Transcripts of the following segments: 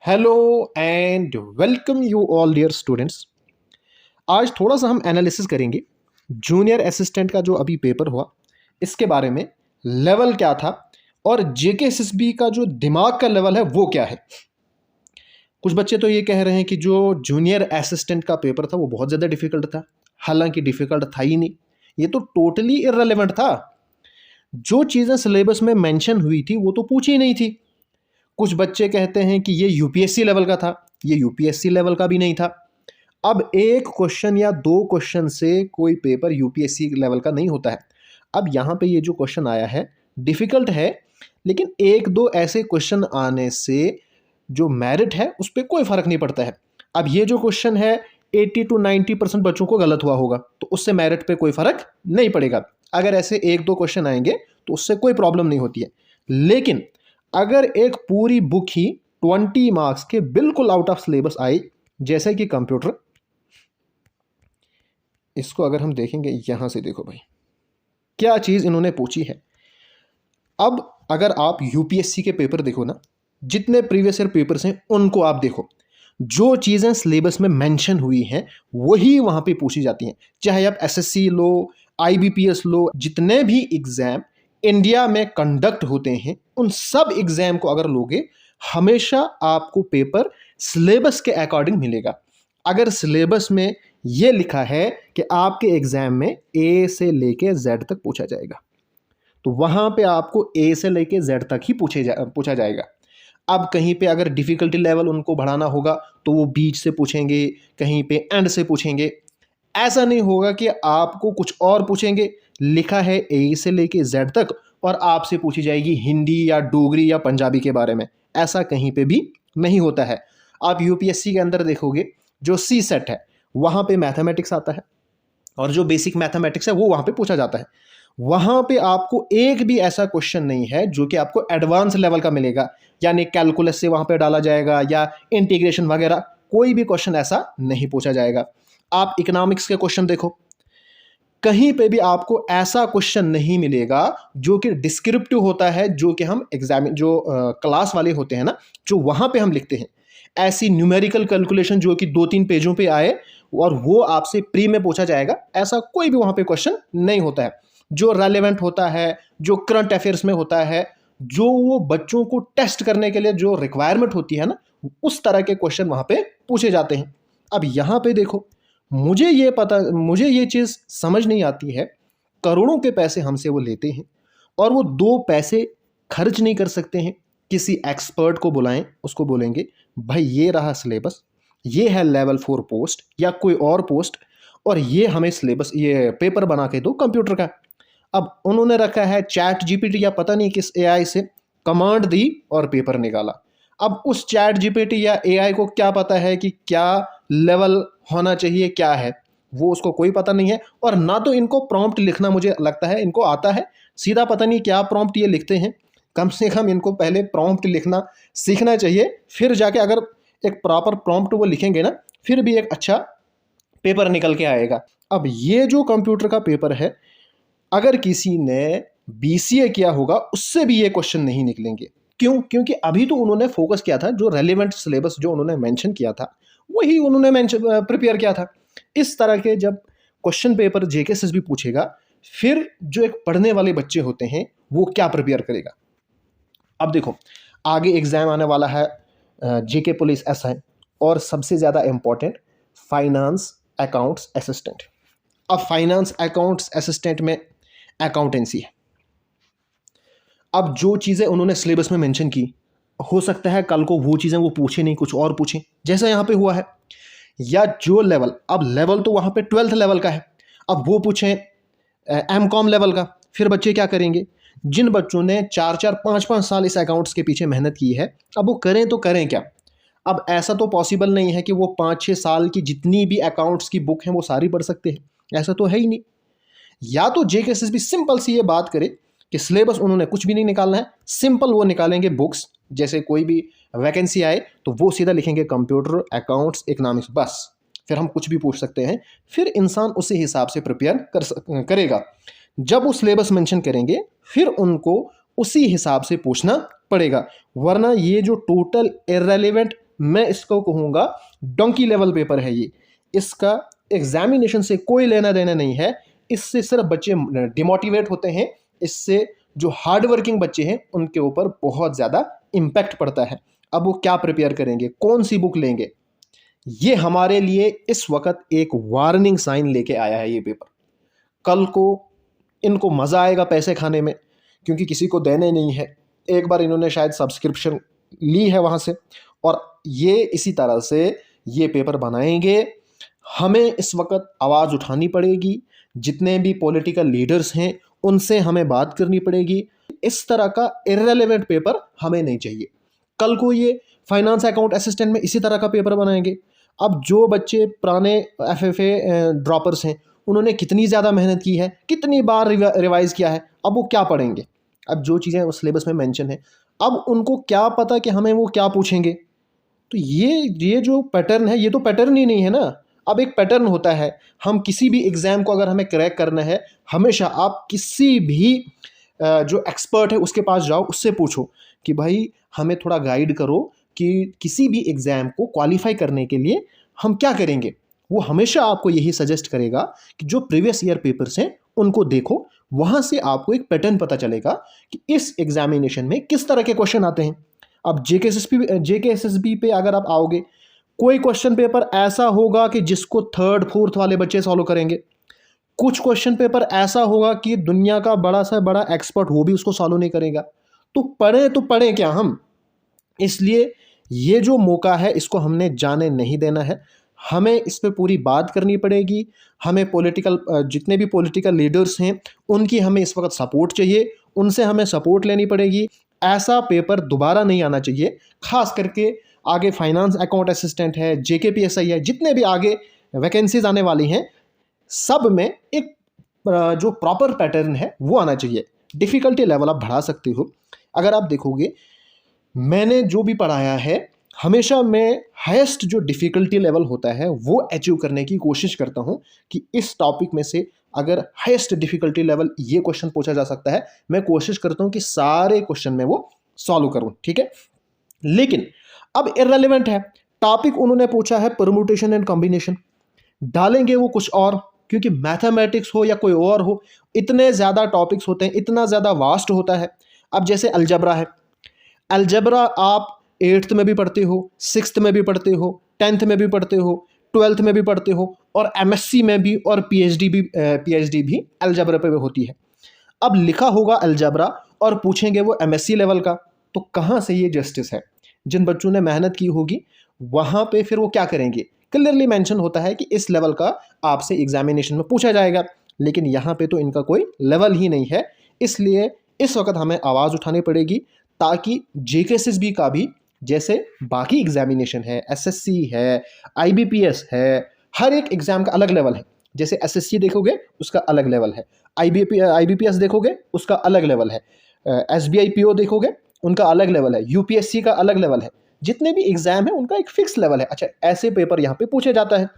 Hello and welcome you all dear students. आज थोड़ा सा हम एनालिसिस करेंगे जूनियर असिस्टेंट का जो अभी पेपर हुआ, इसके बारे में लेवल क्या था और जेकेएसएसबी का जो दिमाग का लेवल है वो क्या है। कुछ बच्चे तो ये कह रहे हैं कि जो जूनियर असिस्टेंट का पेपर था वो बहुत ज़्यादा डिफिकल्ट था, हालांकि डिफिकल्ट था ही नहीं, ये तो टोटली इररेलेवेंट था। जो चीज़ें सिलेबस में मेंशन हुई थी वो तो पूछी ही नहीं थी। कुछ बच्चे कहते हैं कि ये यूपीएससी लेवल का था, ये यूपीएससी लेवल का भी नहीं था। अब एक क्वेश्चन या दो क्वेश्चन से कोई पेपर यूपीएससी लेवल का नहीं होता है। अब यहाँ पे ये जो क्वेश्चन आया है डिफ़िकल्ट है, लेकिन एक दो ऐसे क्वेश्चन आने से जो मेरिट है उस पर कोई फ़र्क नहीं पड़ता है। अब ये जो क्वेश्चन है 80 to 90% बच्चों को गलत हुआ होगा, तो उससे मेरिट पे कोई फ़र्क नहीं पड़ेगा। अगर ऐसे एक दो क्वेश्चन आएंगे तो उससे कोई प्रॉब्लम नहीं होती है। लेकिन अगर एक पूरी बुक ही 20 मार्क्स के बिल्कुल आउट ऑफ सिलेबस आई, जैसे कि कंप्यूटर, इसको अगर हम देखेंगे यहां से, देखो भाई क्या चीज़ इन्होंने पूछी है। अब अगर आप यूपीएससी के पेपर देखो ना, जितने प्रीवियस ईयर पेपर्स हैं उनको आप देखो, जो चीज़ें सिलेबस में मेंशन हुई हैं वही वहां पे पूछी जाती हैं। चाहे आप एसएससी लो, आईबीपीएस लो, जितने भी एग्जाम इंडिया में कंडक्ट होते हैं उन सब एग्जाम को अगर लोगे, हमेशा आपको पेपर सिलेबस के अकॉर्डिंग मिलेगा। अगर सिलेबस में ये लिखा है कि आपके एग्जाम में ए से लेके जेड तक पूछा जाएगा, तो वहां पे आपको ए से लेके जेड तक ही पूछा जाएगा। अब कहीं पे अगर डिफिकल्टी लेवल उनको बढ़ाना होगा तो वो बीच से पूछेंगे, कहीं पे एंड से पूछेंगे। ऐसा नहीं होगा कि आपको कुछ और पूछेंगे, लिखा है ए से लेके जेड तक और आपसे पूछी जाएगी हिंदी या डोगरी या पंजाबी के बारे में। ऐसा कहीं पे भी नहीं होता है। आप यूपीएससी के अंदर देखोगे जो सी सेट है वहाँ पे मैथमेटिक्स आता है और जो बेसिक मैथमेटिक्स है वो वहाँ पे पूछा जाता है। वहाँ पे आपको एक भी ऐसा क्वेश्चन नहीं है जो कि आपको एडवांस लेवल का मिलेगा, यानी कैलकुलस से वहाँ पे डाला जाएगा या इंटीग्रेशन वगैरह, कोई भी क्वेश्चन ऐसा नहीं पूछा जाएगा। आप इकोनॉमिक्स के क्वेश्चन देखो, कहीं पे भी आपको ऐसा क्वेश्चन नहीं मिलेगा जो कि डिस्क्रिप्टिव होता है, जो कि हम एग्जाम जो क्लास वाले होते हैं ना, जो वहाँ पे हम लिखते हैं। ऐसी न्यूमेरिकल कैलकुलेशन जो कि 2-3 पेजों पे आए और वो आपसे प्री में पूछा जाएगा, ऐसा कोई भी वहाँ पे क्वेश्चन नहीं होता है। जो रेलेवेंट होता है, जो करंट अफेयर्स में होता है, जो वो बच्चों को टेस्ट करने के लिए जो रिक्वायरमेंट होती है ना, उस तरह के क्वेश्चन वहाँ पे पूछे जाते हैं। अब यहाँ पे देखो, मुझे ये चीज़ समझ नहीं आती है, करोड़ों के पैसे हमसे वो लेते हैं और वो 2 पैसे खर्च नहीं कर सकते हैं। किसी एक्सपर्ट को बुलाएं, उसको बोलेंगे भाई ये रहा सिलेबस, ये है लेवल 4 पोस्ट या कोई और पोस्ट, और ये हमें सिलेबस, ये पेपर बना के दो कंप्यूटर का। अब उन्होंने रखा है चैट जीपीटी या पता नहीं किस एआई से कमांड दी और पेपर निकाला। अब उस चैट जीपीटी या एआई को क्या पता है कि क्या लेवल होना चाहिए, क्या है, वो उसको कोई पता नहीं है। और ना तो इनको प्रॉम्प्ट लिखना मुझे लगता है इनको आता है, सीधा पता नहीं क्या प्रॉम्प्ट ये लिखते हैं। कम से कम इनको पहले प्रॉम्प्ट लिखना सीखना चाहिए, फिर जाके अगर एक प्रॉपर प्रॉम्प्ट वो लिखेंगे ना, फिर भी एक अच्छा पेपर निकल के आएगा। अब ये जो कंप्यूटर का पेपर है, अगर किसी ने बीसीए किया होगा उससे भी ये क्वेश्चन नहीं निकलेंगे। क्यों? क्योंकि अभी तो उन्होंने फोकस किया था, जो रेलेवेंट सिलेबस जो उन्होंने मेंशन किया था वही उन्होंने मेंशन प्रिपेयर किया था। इस तरह के जब क्वेश्चन पेपर जेकेएसएसबी पूछेगा, फिर जो एक पढ़ने वाले बच्चे होते हैं वो क्या प्रिपेयर करेगा। अब देखो, आगे एग्जाम आने वाला है जेके पुलिस एसआई, और सबसे ज़्यादा इंपॉर्टेंट फाइनेंस अकाउंट्स असिस्टेंट। अब फाइनेंस अकाउंट्स असिस्टेंट में अकाउंटेंसी है। अब जो चीज़ें उन्होंने सिलेबस में मेंशन की, हो सकता है कल को वो चीज़ें वो पूछे नहीं, कुछ और पूछें, जैसा यहाँ पे हुआ है। या जो लेवल, अब लेवल तो वहाँ पे 12th लेवल का है, अब वो पूछें एमकॉम लेवल का, फिर बच्चे क्या करेंगे। जिन बच्चों ने 4-4 5-5 साल इस अकाउंट्स के पीछे मेहनत की है, अब वो करें तो करें क्या। अब ऐसा तो पॉसिबल नहीं है कि वो 5-6 साल की जितनी भी अकाउंट्स की बुक हैं वो सारी पढ़ सकते हैं, ऐसा तो है ही नहीं। या तो जेकेएसएसबी सिंपल सी ये बात करे कि सिलेबस उन्होंने कुछ भी नहीं निकालना है, सिंपल वो निकालेंगे बुक्स, जैसे कोई भी वैकेंसी आए तो वो सीधा लिखेंगे कंप्यूटर, अकाउंट्स, इकोनॉमिक्स, बस। फिर हम कुछ भी पूछ सकते हैं, फिर इंसान उसी हिसाब से प्रिपेयर करेगा। जब वो सिलेबस मेंशन करेंगे फिर उनको उसी हिसाब से पूछना पड़ेगा, वरना ये जो टोटल इररेलेवेंट मैं इसको कहूँगा डोंकी लेवल पेपर है ये। इसका एग्जामिनेशन से कोई लेना देना नहीं है। इससे सिर्फ बच्चे डिमोटिवेट होते हैं, इससे जो हार्ड वर्किंग बच्चे हैं उनके ऊपर बहुत ज़्यादा इम्पैक्ट पड़ता है। अब वो क्या प्रिपेयर करेंगे, कौन सी बुक लेंगे, ये हमारे लिए इस वक्त एक वार्निंग साइन लेके आया है ये पेपर। कल को इनको मज़ा आएगा पैसे खाने में, क्योंकि किसी को देने नहीं है। एक बार इन्होंने शायद सब्सक्रिप्शन ली है वहाँ से, और ये इसी तरह से ये पेपर बनाएंगे। हमें इस वक्त आवाज़ उठानी पड़ेगी, जितने भी पॉलिटिकल लीडर्स हैं उनसे हमें बात करनी पड़ेगी। इस तरह का इर्रेलेवेंट पेपर हमें नहीं चाहिए। कल को ये फाइनेंस अकाउंट असिस्टेंट में इसी तरह का पेपर बनाएंगे। अब जो बच्चे पुराने FFA ड्रॉपर्स हैं, उन्होंने कितनी ज़्यादा मेहनत की है, कितनी बार रिवाइज़ किया है, अब वो क्या पढ़ेंगे। अब जो चीज़ें उस सिलेबस में मेंशन है, अब उनको क्या पता कि हमें वो क्या पूछेंगे। तो ये जो पैटर्न है, ये तो पैटर्न ही नहीं है ना। अब एक पैटर्न होता है, हम किसी भी एग्ज़ाम को अगर हमें क्रैक करना है, हमेशा आप किसी भी जो एक्सपर्ट है उसके पास जाओ, उससे पूछो कि भाई हमें थोड़ा गाइड करो कि किसी भी एग्ज़ाम को क्वालिफाई करने के लिए हम क्या करेंगे। वो हमेशा आपको यही सजेस्ट करेगा कि जो प्रीवियस ईयर पेपर्स हैं उनको देखो, वहाँ से आपको एक पैटर्न पता चलेगा कि इस एग्जामिनेशन में किस तरह के क्वेश्चन आते हैं। अब JKSSB पे अगर आप आओगे, कोई क्वेश्चन पेपर ऐसा होगा कि जिसको 3rd 4th वाले बच्चे सॉल्व करेंगे। कुछ क्वेश्चन पेपर ऐसा होगा कि दुनिया का बड़ा सा बड़ा एक्सपर्ट वो भी उसको सॉल्व नहीं करेगा। तो पढ़ें क्या हम। इसलिए ये जो मौका है इसको हमने जाने नहीं देना है। हमें इस पे पूरी बात करनी पड़ेगी। हमें जितने भी पॉलिटिकल लीडर्स हैं उनकी हमें इस वक्त सपोर्ट चाहिए, उनसे हमें सपोर्ट लेनी पड़ेगी। ऐसा पेपर दोबारा नहीं आना चाहिए। खास करके आगे फाइनेंस अकाउंट असिस्टेंट है, JKPSI है, जितने भी आगे वैकेंसीज आने वाली हैं, सब में एक जो प्रॉपर पैटर्न है वो आना चाहिए। डिफ़िकल्टी लेवल आप बढ़ा सकते हो। अगर आप देखोगे, मैंने जो भी पढ़ाया है, हमेशा मैं हाईएस्ट जो डिफ़िकल्टी लेवल होता है वो अचीव करने की कोशिश करता हूँ कि इस टॉपिक में से अगर हाईएस्ट डिफ़िकल्टी लेवल ये क्वेश्चन पूछा जा सकता है, मैं कोशिश करता हूँ कि सारे क्वेश्चन में वो सॉल्व करूँ, ठीक है। लेकिन अब इर्रेलेवेंट है टॉपिक, उन्होंने पूछा है परम्यूटेशन एंड कॉम्बिनेशन, डालेंगे वो कुछ और, क्योंकि मैथमेटिक्स हो या कोई और हो, इतने ज़्यादा टॉपिक्स होते हैं, इतना ज़्यादा वास्ट होता है। अब जैसे अलजबरा है, अलजबरा आप 8th में भी पढ़ते हो, 6th में भी पढ़ते हो, 10th में भी पढ़ते हो, 12th में भी पढ़ते हो, और MSc में भी और PhD भी अलजबरा पे होती है। अब लिखा होगा अलजबरा और पूछेंगे वो MSc लेवल का, तो कहाँ से ये जस्टिस है। जिन बच्चों ने मेहनत की होगी वहाँ पे फिर वो क्या करेंगे, क्लियरली मेंशन होता है कि इस लेवल का आपसे एग्जामिनेशन में पूछा जाएगा, लेकिन यहाँ पे तो इनका कोई लेवल ही नहीं है। इसलिए इस वक्त हमें आवाज़ उठानी पड़ेगी, ताकि JKSSB का भी जैसे बाकी एग्जामिनेशन है, SSC है, IBPS है, हर एक एग्ज़ाम का अलग लेवल है। जैसे SSC देखोगे उसका अलग लेवल है, IBPS देखोगे उसका अलग लेवल है, SBI PO देखोगे उनका अलग लेवल है, UPSC का अलग लेवल है। जितने भी एग्ज़ाम है उनका एक फिक्स लेवल है। अच्छा, ऐसे पेपर यहाँ पे पूछे जाता है।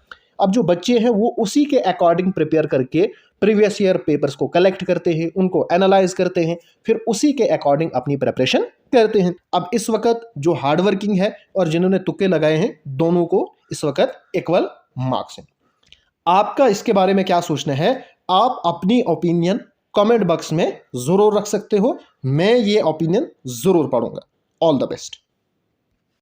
अब जो बच्चे हैं वो उसी के अकॉर्डिंग प्रिपेयर करके प्रीवियस ईयर पेपर्स को कलेक्ट करते हैं, उनको एनालाइज करते हैं, फिर उसी के अकॉर्डिंग अपनी प्रिपरेशन करते हैं। अब इस वक्त जो हार्ड वर्किंग है और जिन्होंने तुक्के लगाए हैं, दोनों को इस वक्त इक्वल मार्क्स हैं। आपका इसके बारे में क्या सोचना है, आप अपनी ओपिनियन कमेंट बॉक्स में ज़रूर रख सकते हो। मैं ये ओपिनियन ज़रूर पढ़ूंगा। All the best.